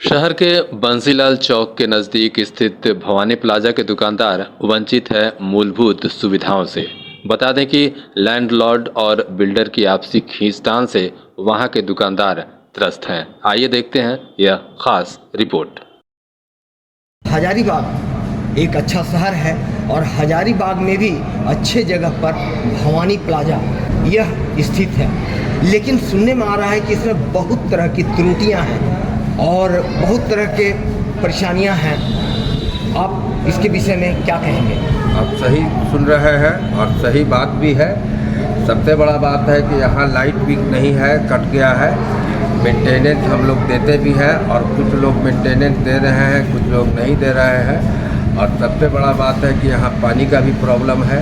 शहर के बंसीलाल चौक के नजदीक स्थित भवानी प्लाजा के दुकानदार वंचित है मूलभूत सुविधाओं से। बता दें कि लैंडलॉर्ड और बिल्डर की आपसी खींचतान से वहां के दुकानदार त्रस्त हैं। आइए देखते हैं यह खास रिपोर्ट। हजारीबाग एक अच्छा शहर है और हजारीबाग में भी अच्छे जगह पर भवानी प्लाजा यह स्थित है, लेकिन सुनने में आ रहा है कि इसमें बहुत तरह की त्रुटियां हैं और बहुत तरह के परेशानियां हैं। आप इसके विषय में क्या कहेंगे? आप सही सुन रहे हैं और सही बात भी है। सबसे बड़ा बात है कि यहाँ लाइट भी नहीं है, कट गया है। मेंटेनेंस हम लोग देते भी हैं और कुछ लोग मेंटेनेंस दे रहे हैं, कुछ लोग नहीं दे रहे हैं। और सबसे बड़ा बात है कि यहाँ पानी का भी प्रॉब्लम है,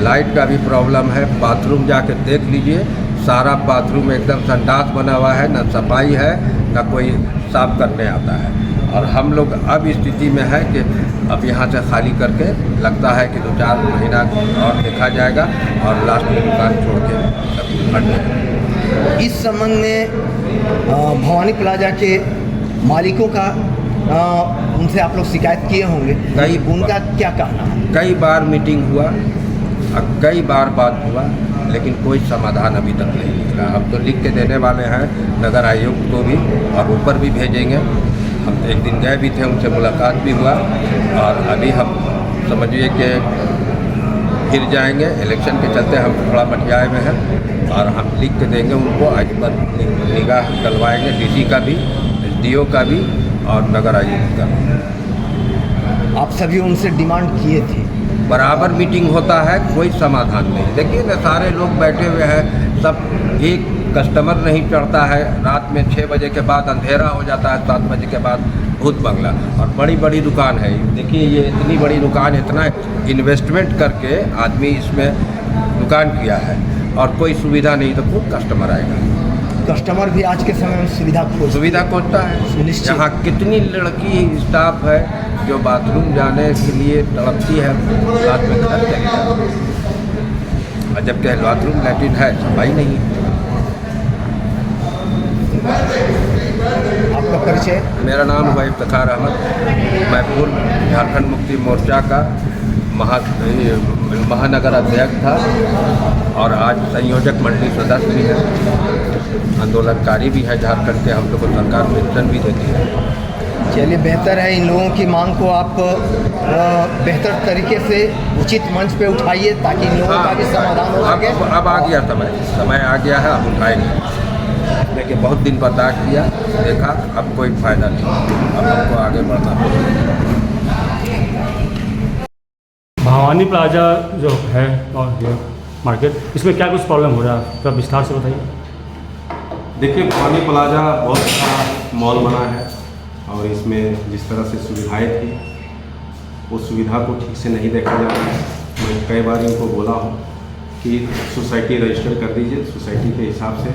लाइट का भी प्रॉब्लम है। बाथरूम जाके देख लीजिए, सारा बाथरूम एकदम संडास बना हुआ है, न सफाई है न कोई साफ करने आता है। और हम लोग अब स्थिति में है कि अब यहाँ से खाली करके लगता है कि 2-4 महीना और देखा जाएगा और लास्ट में दुकान छोड़ के हट जाएगा। इस संबंध में भवानी प्लाजा के मालिकों का उनसे आप लोग शिकायत किए होंगे, उनका क्या कहना है? कई बार मीटिंग हुआ और कई बार बात हुआ, लेकिन कोई समाधान अभी तक नहीं निकला। हम तो लिख के देने वाले हैं नगर आयुक्त को भी और ऊपर भी भेजेंगे। हम एक दिन गए भी थे, उनसे मुलाकात भी हुआ और अभी हम समझिए कि फिर जाएंगे। इलेक्शन के चलते हम थोड़ा मठियाए में हैं और हम लिख के देंगे उनको, आज पर निगाह डलवाएंगे, डीसी का भी, एसडीओ का भी और नगर आयुक्त का भी। आप सभी उनसे डिमांड किए थे? बराबर मीटिंग होता है, कोई समाधान नहीं। देखिए ना, सारे लोग बैठे हुए हैं, सब एक कस्टमर नहीं चढ़ता है। रात में 6 बजे के बाद अंधेरा हो जाता है, 7 बजे के बाद भूत बंगला। और बड़ी बड़ी दुकान है, देखिए ये इतनी बड़ी दुकान, इतना इन्वेस्टमेंट करके आदमी इसमें दुकान किया है और कोई सुविधा नहीं, तो खूब कस्टमर आएगा। कस्टमर भी आज के समय में सुविधा खोजता है। यहाँ कितनी लड़की स्टाफ है जो बाथरूम जाने के लिए तड़पती है, रात में घर चली जाती है, और जबकि बाथरूम लैट्रिन है, सफाई नहीं है। आपका परिचय? मेरा नाम हुआ इफ्तिखार अहमद। मैं पूर्व झारखंड मुक्ति मोर्चा का महानगर अध्यक्ष था और आज संयोजक मंडली सदस्य भी है, आंदोलनकारी भी है झारखंड के। हम लोग को सरकार पेंशन भी देती है। चलिए, बेहतर है। इन लोगों की मांग को आप बेहतर तरीके से उचित मंच पे उठाइए ताकि इन लोगों का भी समाधान हो सके। अब आ गया समय आ गया है, अब उठाएंगे। लेकिन बहुत दिन बर्दाश्त किया, देखा अब कोई फायदा नहीं, अब हमको आगे बढ़ना पड़ेगा। भवानी प्लाजा जो है और ये मार्केट, इसमें क्या कुछ प्रॉब्लम हो रहा है, तो विस्तार से बताइए। देखिए, भवानी प्लाजा बहुत अच्छा मॉल बना है और इसमें जिस तरह से सुविधाएं थी वो सुविधा को ठीक से नहीं देखा जा रहा है। मैं कई बार इनको बोला हूँ कि सोसाइटी रजिस्टर कर दीजिए, सोसाइटी के हिसाब से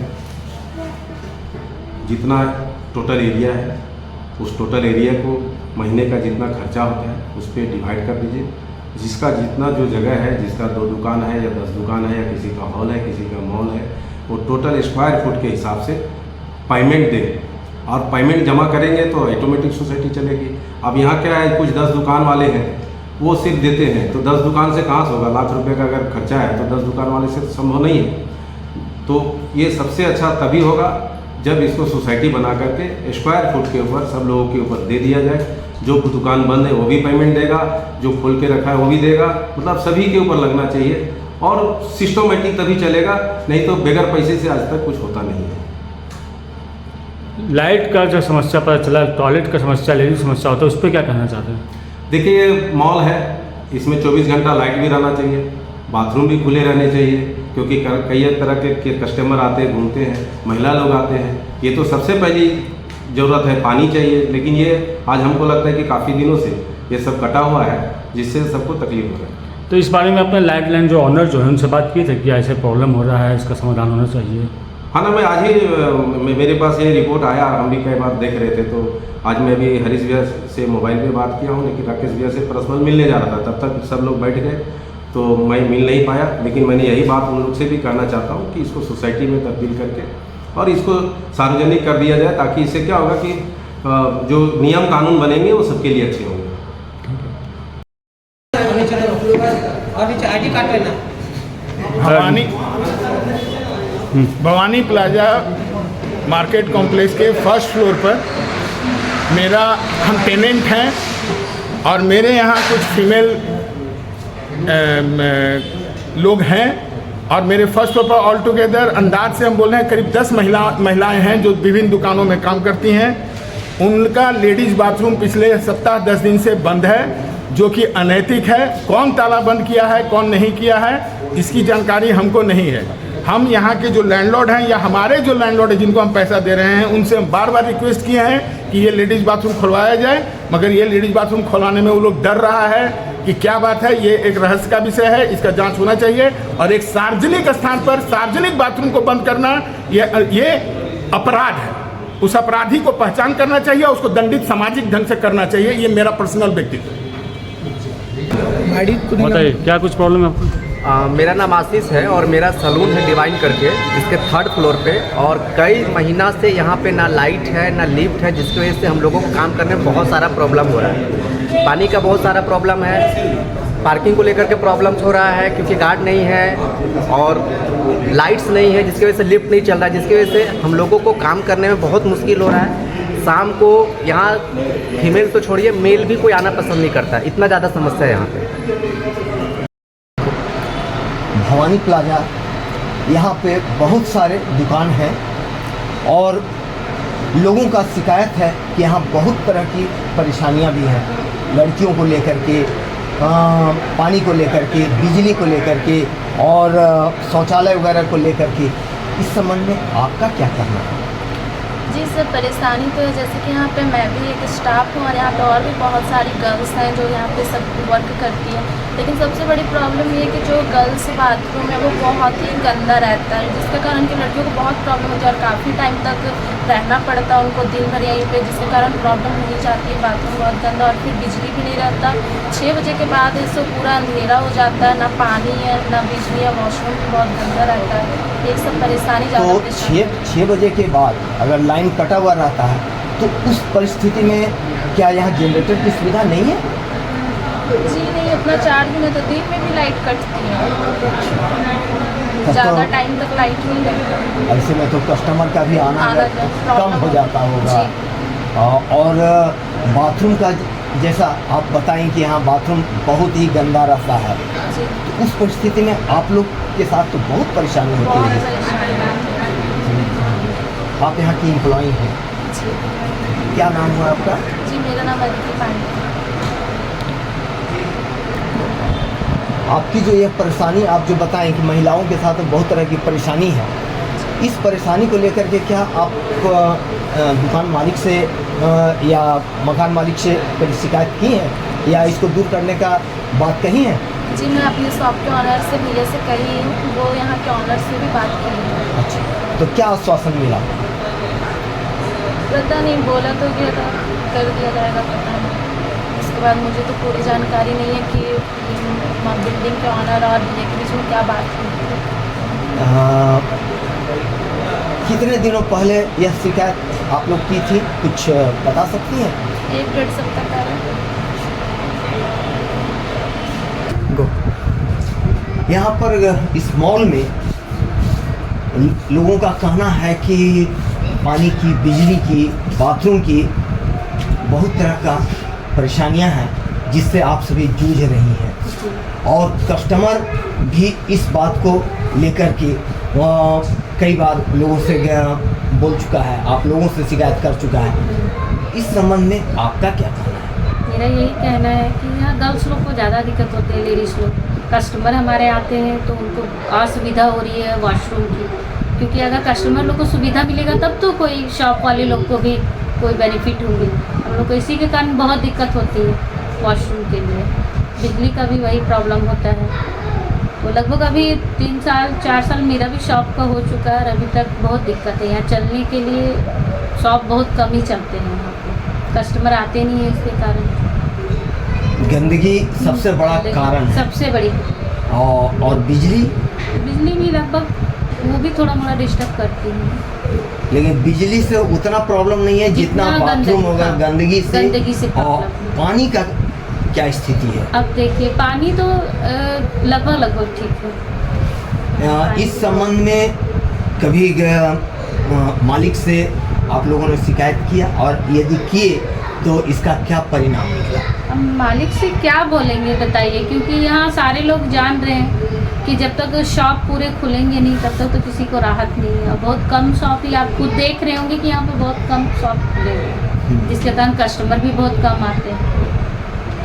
जितना टोटल एरिया है उस टोटल एरिया को महीने का जितना खर्चा होता है उस पर डिवाइड कर दीजिए। जिसका जितना जो जगह है, जिसका 2 दुकान है या 10 दुकान है या किसी का हॉल है, किसी का मॉल है, वो टोटल स्क्वायर फुट के हिसाब से पेमेंट दे और पेमेंट जमा करेंगे तो ऑटोमेटिक सोसाइटी चलेगी। अब यहाँ क्या है, कुछ 10 दुकान वाले हैं, वो सिर्फ देते हैं, तो 10 दुकान से कहाँ से होगा? लाख रुपए का अगर खर्चा है तो 10 दुकान वाले से संभव नहीं है। तो ये सबसे अच्छा तभी होगा जब इसको सोसाइटी बना करके स्क्वायर फुट के ऊपर सब लोगों के ऊपर दे दिया जाए। जो दुकान बंद है वो भी पेमेंट देगा, जो खोल के रखा है वो भी देगा, मतलब सभी के ऊपर लगना चाहिए और सिस्टमेटिक तभी चलेगा, नहीं तो बगैर पैसे से आज तक कुछ होता नहीं है। लाइट का जो समस्या पता चला, टॉयलेट का समस्या, लेडीज समस्या होता है, उस पर क्या कहना चाहते हैं? देखिए, मॉल है, इसमें 24 घंटा लाइट भी रहना चाहिए, बाथरूम भी खुले रहने चाहिए, क्योंकि कई तरह के कस्टमर आते हैं, घूमते हैं, महिला लोग आते हैं। ये तो सबसे पहली ज़रूरत है, पानी चाहिए। लेकिन ये आज हमको लगता है कि काफ़ी दिनों से ये सब कटा हुआ है, जिससे सबको तकलीफ हो रहा है। तो इस बारे में अपने लाइट लाइन जो ऑनर जो है उनसे बात की थी कि ऐसे प्रॉब्लम हो रहा है, इसका समाधान होना चाहिए? हाँ ना, मैं आज ही मेरे पास ये रिपोर्ट आया, हम भी कई बार देख रहे थे, तो आज मैं भी हरीश भैया से मोबाइल पे बात किया हूँ, लेकिन राकेश भैया से पर्सनल मिलने जा रहा था, तब तक सब लोग बैठ गए तो मैं मिल नहीं पाया। लेकिन मैंने यही बात उन लोग से भी कहना चाहता हूँ कि इसको सोसाइटी में तब्दील करके और इसको सार्वजनिक कर दिया जाए, ताकि इससे क्या होगा कि जो नियम कानून बनेंगे वो सबके लिए अच्छे होंगे। भवानी प्लाजा मार्केट कॉम्प्लेक्स के फर्स्ट फ्लोर पर हम टेनेंट हैं और मेरे यहाँ कुछ फीमेल लोग हैं और मेरे फर्स्ट फ्लोर पर ऑल टुगेदर अंदाज से हम बोल रहे हैं करीब 10 महिलाएं हैं जो विभिन्न दुकानों में काम करती हैं। उनका लेडीज़ बाथरूम पिछले सप्ताह 10 दिन से बंद है, जो कि अनैतिक है। कौन ताला बंद किया है, कौन नहीं किया है, इसकी जानकारी हमको नहीं है। हम यहाँ के जो लैंडलॉर्ड हैं या हमारे जो लैंडलॉर्ड हैं जिनको हम पैसा दे रहे हैं, उनसे हम बार बार रिक्वेस्ट किए हैं कि ये लेडीज़ बाथरूम खुलवाया जाए, मगर ये लेडीज़ बाथरूम खुलवाने में वो लोग डर रहा है कि क्या बात है। ये एक रहस्य का विषय है, इसका जांच होना चाहिए। और एक सार्वजनिक स्थान पर सार्वजनिक बाथरूम को बंद करना ये अपराध है। उस अपराधी को पहचान करना चाहिए, उसको दंडित सामाजिक ढंग से करना चाहिए। ये मेरा पर्सनल व्यक्तित्व है। बताइए क्या कुछ प्रॉब्लम है आपको? मेरा नाम आशीष है और मेरा सलून है डिवाइन करके, इसके 3rd फ्लोर पे। और कई महीना से यहाँ पे ना लाइट है ना लिफ्ट है, जिसकी वजह से हम लोगों को काम करने में बहुत सारा प्रॉब्लम हो रहा है। पानी का बहुत सारा प्रॉब्लम है, पार्किंग को लेकर के प्रॉब्लम्स हो रहा है क्योंकि गार्ड नहीं है और लाइट्स नहीं है, जिसकी वजह से लिफ्ट नहीं चल रहा है, जिसकी वजह से हम लोगों को काम करने में बहुत मुश्किल हो रहा है। शाम को यहाँ फीमेल तो छोड़िए, मेल भी कोई आना पसंद नहीं करता, इतना ज़्यादा समस्या है यहाँ पे। भवानी प्लाजा यहाँ पे बहुत सारे दुकान हैं और लोगों का शिकायत है कि यहाँ बहुत तरह की परेशानियाँ भी हैं, लड़कियों को लेकर के, पानी को लेकर के, बिजली को लेकर के और शौचालय वगैरह को लेकर के। इस संबंध में आपका क्या कहना है? जी सर, परेशानी तो है, जैसे कि यहाँ पे मैं भी एक स्टाफ हूँ और यहाँ पे और भी बहुत सारी गर्ल्स हैं जो यहाँ पे सब वर्क करती हैं। लेकिन सबसे बड़ी प्रॉब्लम ये है कि जो गर्ल्स बाथरूम है वो बहुत ही गंदा रहता है, जिसके कारण कि लड़कियों को बहुत प्रॉब्लम होती है और काफ़ी टाइम तक रहना पड़ता है उनको दिन भर यहीं पे, जिसके कारण प्रॉब्लम हो जाती है। बाथरूम बहुत गंदा और फिर बिजली भी नहीं रहता। 6 बजे के बाद इससे पूरा अंधेरा हो जाता है, ना पानी है ना बिजली है, वॉशरूम भी बहुत गंदा रहता है। एक सब परेशानी ज़्यादा। तो 6 बजे के बाद अगर लाइन कटा हुआ रहता है तो उस परिस्थिति में क्या यहाँ जनरेटर की सुविधा नहीं है? जी नहीं, उतना चार्ज में तो दिन में भी लाइट कटती है, ज़्यादा टाइम तक लाइट नहीं लगता। ऐसे में तो कस्टमर का भी आना कम हो जाता होगा। और बाथरूम का जैसा आप बताएं कि यहाँ बाथरूम बहुत ही गंदा रहता है, तो उस परिस्थिति में आप लोग के साथ तो बहुत परेशानी होती है। आप यहाँ की एम्प्लॉई हैं, क्या नाम हुआ आपका? जी मेरा नाम अदिति पांडे। आपकी जो ये परेशानी आप जो बताएं कि महिलाओं के साथ बहुत तरह की परेशानी है, इस परेशानी को लेकर के क्या आप दुकान मालिक से या मकान मालिक से कभी शिकायत की है या इसको दूर करने का बात कही है? जी मैं अपने शॉप के ऑनर से भैया से कही, वो यहाँ के ऑनर से भी बात की है। अच्छा, तो क्या आश्वासन मिला? पता नहीं, बोला तो गया था कर दिया जाएगा, पता नहीं। इसके बाद मुझे तो पूरी जानकारी नहीं है कि बिल्डिंग के ऑनर और भैया के बीच में क्या बात हुई। कितने दिनों पहले यह शिकायत आप लोग की थी, कुछ बता सकती हैं? 1-1.5 सप्ताह पहले। यहाँ पर इस मॉल में लोगों का कहना है कि पानी की, बिजली की, बाथरूम की बहुत तरह का परेशानियां हैं जिससे आप सभी जूझ रही हैं और कस्टमर भी इस बात को लेकर के कई बार लोगों से बोल चुका है, आप लोगों से शिकायत कर चुका है। इस संबंध में आपका क्या कहना है? मेरा यही कहना है कि यहाँ गर्ल्स लोग को ज़्यादा दिक्कत होती है, लेडीज़ लोग कस्टमर हमारे आते हैं तो उनको असुविधा हो रही है वॉशरूम की, क्योंकि अगर कस्टमर लोग को सुविधा मिलेगा तब तो कोई शॉप वाले लोग को भी कोई बेनिफिट होंगे। हम लोग को इसी के कारण बहुत दिक्कत होती है वॉशरूम के लिए। बिजली का भी वही प्रॉब्लम होता है। तो लगभग अभी 3-4 साल मेरा भी शॉप का हो चुका है और अभी तक बहुत दिक्कत है। यहाँ चलने के लिए शॉप बहुत कम ही चलते हैं, यहाँ पे कस्टमर आते नहीं है, इसके कारण गंदगी सबसे बड़ा कारण है। सबसे बड़ी। और बिजली भी लगभग वो भी थोड़ा मोड़ा डिस्टर्ब करती है। लेकिन बिजली से उतना प्रॉब्लम नहीं है जितना जितना बाथरूम गंदगी, होगा हाँ, गंदगी से और प्रॉब्लम। पानी का क्या स्थिति है? अब देखिए पानी तो लगभग ठीक है। इस संबंध में कभी मालिक से आप लोगों ने शिकायत किया, और यदि किए तो इसका क्या परिणाम निकला? अब मालिक से क्या बोलेंगे बताइए, क्योंकि यहाँ सारे लोग जान रहे हैं कि जब तक शॉप पूरे खुलेंगे नहीं तब तक तो किसी को राहत नहीं है। बहुत कम शॉप ही आप खुद देख रहे होंगे कि यहाँ पे बहुत कम शॉप खुले हुए हैं, जिसके कारण कस्टमर भी बहुत कम आते हैं।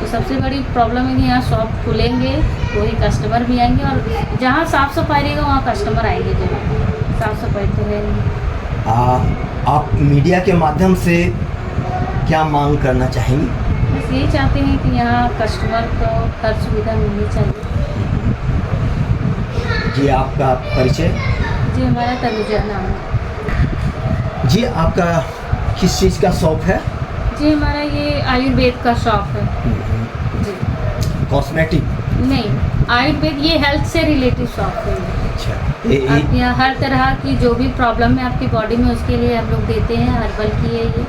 तो सबसे बड़ी प्रॉब्लम है कि यहाँ शॉप खुलेंगे तो ही कस्टमर भी आएंगे, और जहाँ साफ़ सफाई रहेगा वहाँ कस्टमर आएंगे जरूर। साफ़ सफाई तो है नहीं। आप मीडिया के माध्यम से क्या मांग करना चाहेंगी? बस यही चाहते हैं कि यहाँ कस्टमर को हर सुविधा मिलनी चाहिए। जी आपका परिचय? जी हमारा तनुजा नाम है। जी आपका किस चीज़ का शॉप है? जी हमारा ये आयुर्वेद का शॉप है। जी कॉस्मेटिक? नहीं, आयुर्वेद ये हेल्थ से रिलेटेड शॉप है। अच्छा। आप यहाँ हर तरह की जो भी प्रॉब्लम है आपकी बॉडी में उसके लिए हम लोग देते हैं। हर्बल की है ये,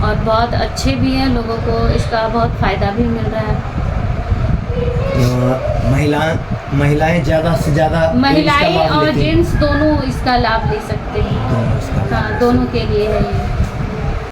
और बहुत अच्छे भी हैं, लोगों को इसका बहुत फ़ायदा भी मिल रहा है। महिलाएं ज़्यादा से ज़्यादा महिलाएं और जेंट्स दोनों इसका लाभ ले सकते हैं। हाँ, दोनों के लिए है ये।